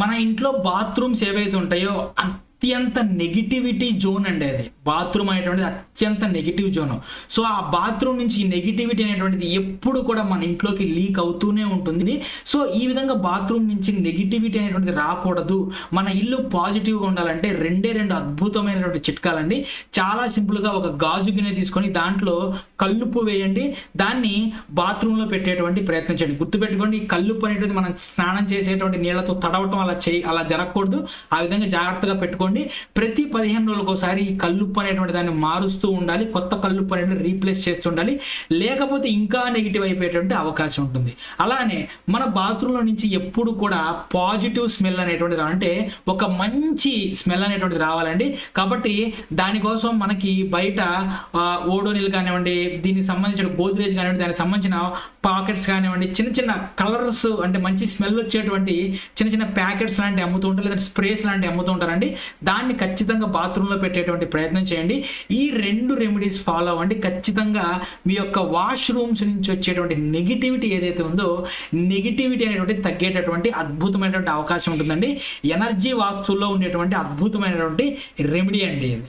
మన ఇంట్లో బాత్రూమ్స్ ఏవైతే ఉంటాయో అత్యంత నెగిటివిటీ జోన్ అండి అది. బాత్రూమ్ అనేటువంటిది అత్యంత నెగిటివ్ జోన్. సో ఆ బాత్రూమ్ నుంచి నెగిటివిటీ అనేటువంటిది ఎప్పుడు కూడా మన ఇంట్లోకి లీక్ అవుతూనే ఉంటుంది. సో ఈ విధంగా బాత్రూమ్ నుంచి నెగిటివిటీ అనేటువంటిది రాకూడదు, మన ఇల్లు పాజిటివ్గా ఉండాలంటే రెండు అద్భుతమైనటువంటి చిట్కాలండి. చాలా సింపుల్గా ఒక గాజు గిన్నె తీసుకొని దాంట్లో కల్లుప్పు వేయండి, దాన్ని బాత్రూంలో పెట్టేటువంటి ప్రయత్నం చేయండి. గుర్తుపెట్టుకోండి, ఈ కల్లుప్పు అనేటువంటి మనం స్నానం చేసేటువంటి నీళ్లతో తడవటం అలా జరగకూడదు. ఆ విధంగా జాగ్రత్తగా పెట్టుకోండి. ప్రతి 15 రోజులకు ఒకసారి ఈ కల్లుప్పు అనేటువంటి దాన్ని మారుస్తూ ఉండాలి, కొత్త కల్లుప్పు అనేటువంటి రీప్లేస్ చేస్తూ ఉండాలి, లేకపోతే ఇంకా నెగిటివ్ అయిపోయేటువంటి అవకాశం ఉంటుంది. అలానే మన బాత్రూంలో నుంచి ఎప్పుడు కూడా పాజిటివ్ స్మెల్ అనేటువంటిది, అంటే ఒక మంచి స్మెల్ అనేటువంటిది రావాలండి. కాబట్టి దానికోసం మనకి బయట ఓడోనిల్ కానివ్వండి, దీనికి సంబంధించిన గోద్రేజ్ కానివ్వండి, దానికి సంబంధించిన పాకెట్స్ కానివ్వండి, చిన్న చిన్న కలర్స్ అంటే మంచి స్మెల్ వచ్చేటువంటి చిన్న చిన్న ప్యాకెట్స్ లాంటివి అమ్ముతూ ఉంటారు, లేదా స్ప్రేస్ లాంటివి అమ్ముతూ ఉంటారండి. దాన్ని ఖచ్చితంగా బాత్రూంలో పెట్టేటువంటి ప్రయత్నం చేయండి. ఈ 2 రెమెడీస్ ఫాలో అవ్వండి. ఖచ్చితంగా మీ యొక్క వాష్రూమ్స్ నుంచి వచ్చేటువంటి నెగిటివిటీ ఏదైతే ఉందో, నెగిటివిటీ అనేటువంటి తగ్గేటటువంటి అద్భుతమైనటువంటి అవకాశం ఉంటుందండి. ఎనర్జీ వాస్తుల్లో ఉండేటువంటి అద్భుతమైనటువంటి రెమెడీ అండి ఇది.